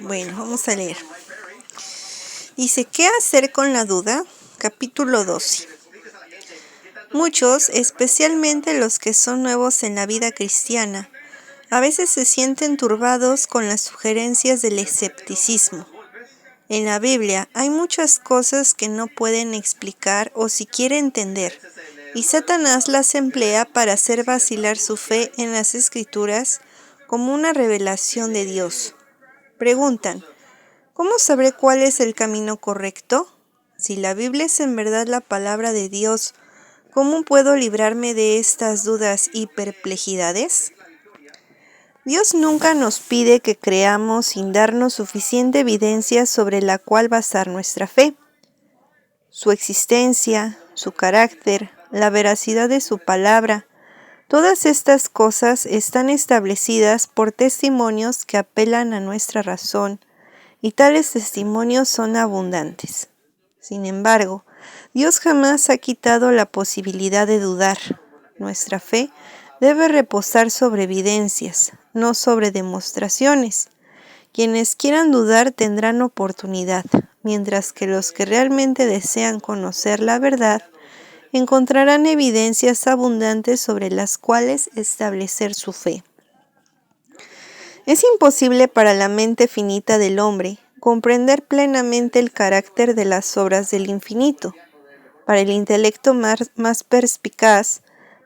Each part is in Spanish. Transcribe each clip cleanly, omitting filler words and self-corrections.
Bueno, vamos a leer. Dice, ¿qué hacer con la duda? Capítulo 12. Muchos, especialmente los que son nuevos en la vida cristiana, a veces se sienten turbados con las sugerencias del escepticismo. En la Biblia hay muchas cosas que no pueden explicar o siquiera entender, y Satanás las emplea para hacer vacilar su fe en las Escrituras como una revelación de Dios. Preguntan, ¿cómo sabré cuál es el camino correcto? Si la Biblia es en verdad la palabra de Dios, ¿cómo puedo librarme de estas dudas y perplejidades? Dios nunca nos pide que creamos sin darnos suficiente evidencia sobre la cual basar nuestra fe. Su existencia, su carácter, la veracidad de su palabra, todas estas cosas están establecidas por testimonios que apelan a nuestra razón, y tales testimonios son abundantes. Sin embargo, Dios jamás ha quitado la posibilidad de dudar. Nuestra fe debe reposar sobre evidencias, no sobre demostraciones. Quienes quieran dudar tendrán oportunidad, mientras que los que realmente desean conocer la verdad encontrarán evidencias abundantes sobre las cuales establecer su fe. Es imposible para la mente finita del hombre comprender plenamente el carácter de las obras del infinito. Para el intelecto más perspicaz,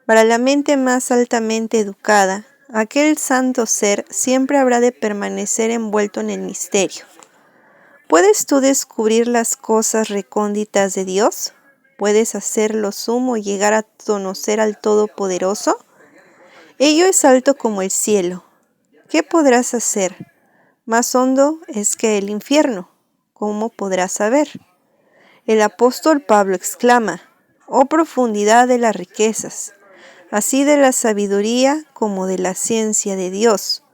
para la mente más altamente educada, aquel santo ser siempre habrá de permanecer envuelto en el misterio. ¿Puedes tú descubrir las cosas recónditas de Dios? ¿Puedes hacer lo sumo y llegar a conocer al Todopoderoso? Ello es alto como el cielo. ¿Qué podrás hacer? Más hondo es que el infierno. ¿Cómo podrás saber? El apóstol Pablo exclama, «Oh profundidad de las riquezas, así de la sabiduría como de la ciencia de Dios!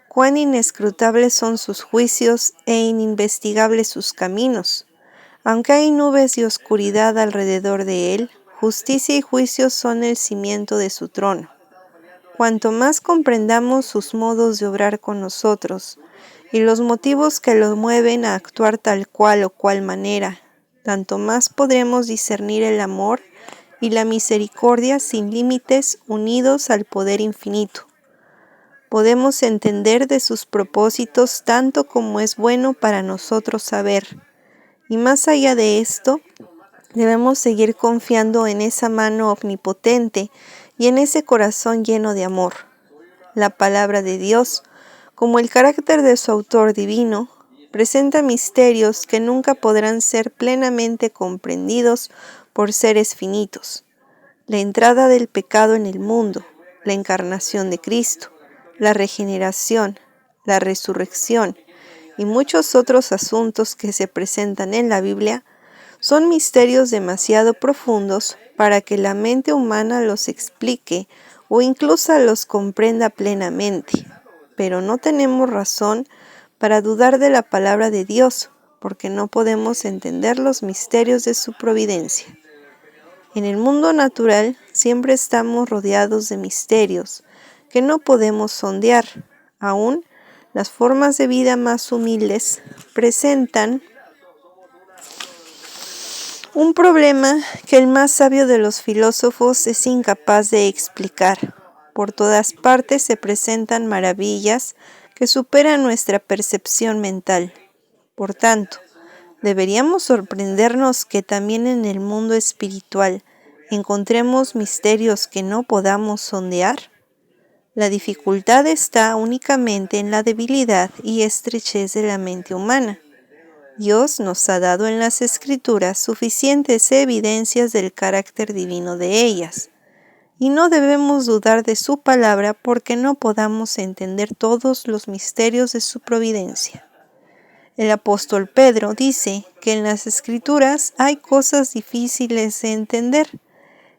Cuán inescrutables son sus juicios e ininvestigables sus caminos. Aunque hay nubes de oscuridad alrededor de él, justicia y juicio son el cimiento de su trono». Cuanto más comprendamos sus modos de obrar con nosotros y los motivos que los mueven a actuar tal cual o cual manera, tanto más podremos discernir el amor y la misericordia sin límites unidos al poder infinito. Podemos entender de sus propósitos tanto como es bueno para nosotros saber. Y más allá de esto, debemos seguir confiando en esa mano omnipotente y en ese corazón lleno de amor. La palabra de Dios, como el carácter de su autor divino, presenta misterios que nunca podrán ser plenamente comprendidos por seres finitos. La entrada del pecado en el mundo, la encarnación de Cristo, la regeneración, la resurrección y muchos otros asuntos que se presentan en la Biblia son misterios demasiado profundos para que la mente humana los explique o incluso los comprenda plenamente. Pero no tenemos razón para dudar de la palabra de Dios, porque no podemos entender los misterios de su providencia. En el mundo natural siempre estamos rodeados de misterios que no podemos sondear. Aún las formas de vida más humildes presentan un problema que el más sabio de los filósofos es incapaz de explicar. Por todas partes se presentan maravillas que superan nuestra percepción mental. Por tanto, deberíamos sorprendernos que también en el mundo espiritual encontremos misterios que no podamos sondear. La dificultad está únicamente en la debilidad y estrechez de la mente humana. Dios nos ha dado en las Escrituras suficientes evidencias del carácter divino de ellas, y no debemos dudar de su palabra porque no podamos entender todos los misterios de su providencia. El apóstol Pedro dice que en las Escrituras hay cosas difíciles de entender,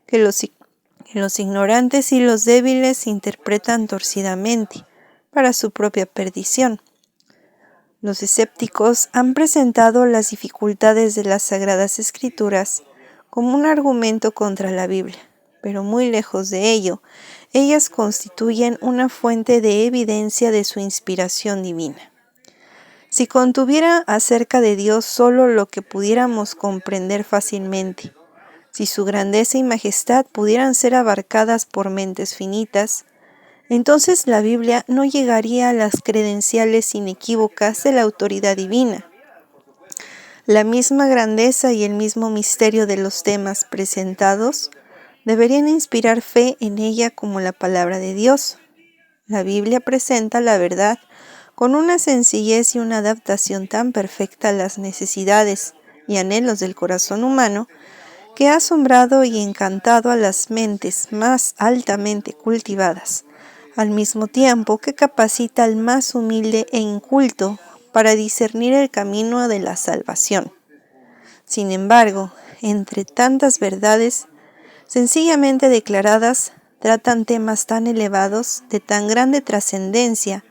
que los ignorantes y los débiles interpretan torcidamente para su propia perdición. Los escépticos han presentado las dificultades de las Sagradas Escrituras como un argumento contra la Biblia, pero muy lejos de ello, ellas constituyen una fuente de evidencia de su inspiración divina. Si contuviera acerca de Dios solo lo que pudiéramos comprender fácilmente, si su grandeza y majestad pudieran ser abarcadas por mentes finitas, entonces la Biblia no llegaría a las credenciales inequívocas de la autoridad divina. La misma grandeza y el mismo misterio de los temas presentados deberían inspirar fe en ella como la palabra de Dios. La Biblia presenta la verdad con una sencillez y una adaptación tan perfecta a las necesidades y anhelos del corazón humano que ha asombrado y encantado a las mentes más altamente cultivadas, al mismo tiempo que capacita al más humilde e inculto para discernir el camino de la salvación. Sin embargo, entre tantas verdades sencillamente declaradas, tratan temas tan elevados, de tan grande trascendencia,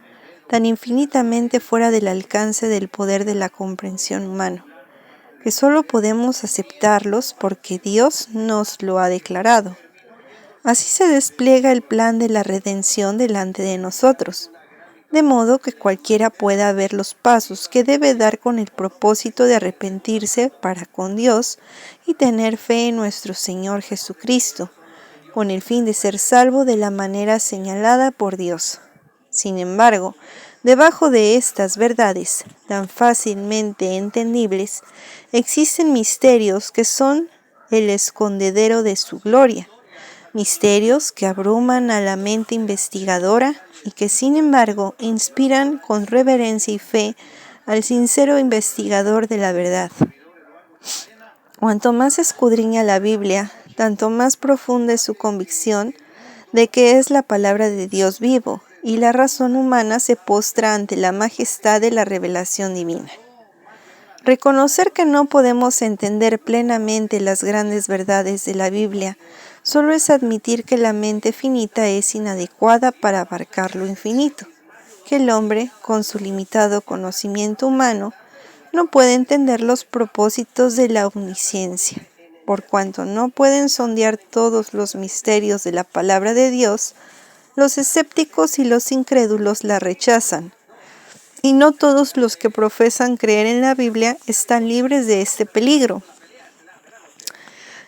tan infinitamente fuera del alcance del poder de la comprensión humana, que solo podemos aceptarlos porque Dios nos lo ha declarado. Así se despliega el plan de la redención delante de nosotros, de modo que cualquiera pueda ver los pasos que debe dar con el propósito de arrepentirse para con Dios y tener fe en nuestro Señor Jesucristo, con el fin de ser salvo de la manera señalada por Dios. Sin embargo, debajo de estas verdades, tan fácilmente entendibles, existen misterios que son el escondedero de su gloria, misterios que abruman a la mente investigadora y que sin embargo inspiran con reverencia y fe al sincero investigador de la verdad. Cuanto más escudriña la Biblia, tanto más profunda es su convicción de que es la palabra de Dios vivo, y la razón humana se postra ante la majestad de la revelación divina. Reconocer que no podemos entender plenamente las grandes verdades de la Biblia solo es admitir que la mente finita es inadecuada para abarcar lo infinito, que el hombre, con su limitado conocimiento humano, no puede entender los propósitos de la omnisciencia. Por cuanto no pueden sondear todos los misterios de la palabra de Dios, los escépticos y los incrédulos la rechazan. Y no todos los que profesan creer en la Biblia están libres de este peligro.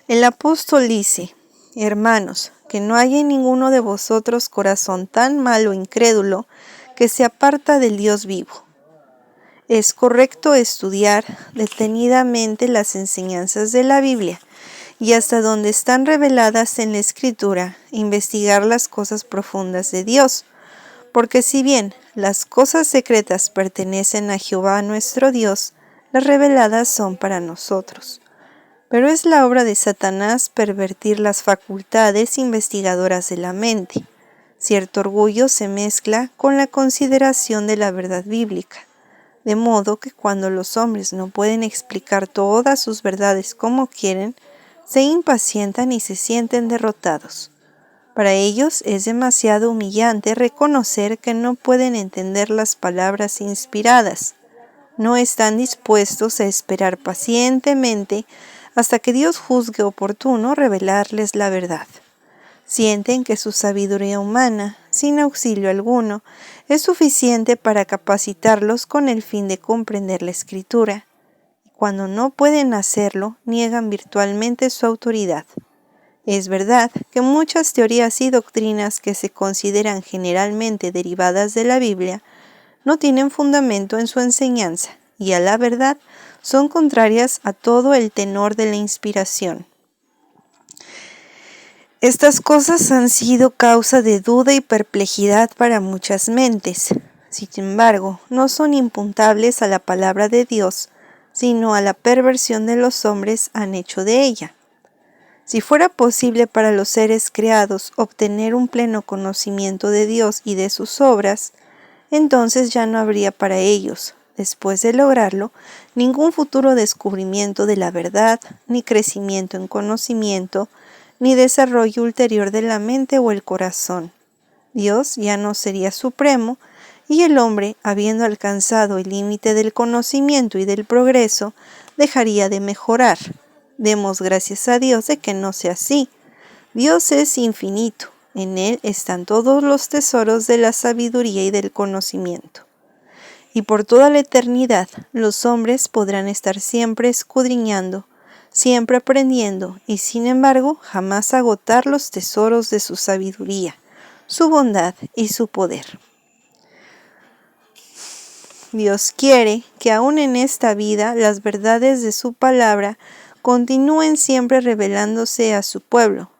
El apóstol dice: hermanos, que no haya en ninguno de vosotros corazón tan malo e incrédulo que se aparta del Dios vivo. Es correcto estudiar detenidamente las enseñanzas de la Biblia y hasta donde están reveladas en la Escritura, investigar las cosas profundas de Dios, porque si bien las cosas secretas pertenecen a Jehová nuestro Dios, las reveladas son para nosotros. Pero es la obra de Satanás pervertir las facultades investigadoras de la mente. Cierto orgullo se mezcla con la consideración de la verdad bíblica, de modo que cuando los hombres no pueden explicar todas sus verdades como quieren, se impacientan y se sienten derrotados. Para ellos es demasiado humillante reconocer que no pueden entender las palabras inspiradas. No están dispuestos a esperar pacientemente hasta que Dios juzgue oportuno revelarles la verdad. Sienten que su sabiduría humana, sin auxilio alguno, es suficiente para capacitarlos con el fin de comprender la Escritura. Cuando no pueden hacerlo, niegan virtualmente su autoridad. Es verdad que muchas teorías y doctrinas que se consideran generalmente derivadas de la Biblia no tienen fundamento en su enseñanza y a la verdad son contrarias a todo el tenor de la inspiración. Estas cosas han sido causa de duda y perplejidad para muchas mentes. Sin embargo, no son imputables a la palabra de Dios, sino a la perversión de los hombres han hecho de ella. Si fuera posible para los seres creados obtener un pleno conocimiento de Dios y de sus obras, entonces ya no habría para ellos, después de lograrlo, ningún futuro descubrimiento de la verdad, ni crecimiento en conocimiento, ni desarrollo ulterior de la mente o el corazón. Dios ya no sería supremo, y el hombre, habiendo alcanzado el límite del conocimiento y del progreso, dejaría de mejorar. Demos gracias a Dios de que no sea así, Dios es infinito, en Él están todos los tesoros de la sabiduría y del conocimiento. Y por toda la eternidad los hombres podrán estar siempre escudriñando, siempre aprendiendo, y sin embargo jamás agotar los tesoros de su sabiduría, su bondad y su poder. Dios quiere que aún en esta vida las verdades de su palabra continúen siempre revelándose a su pueblo,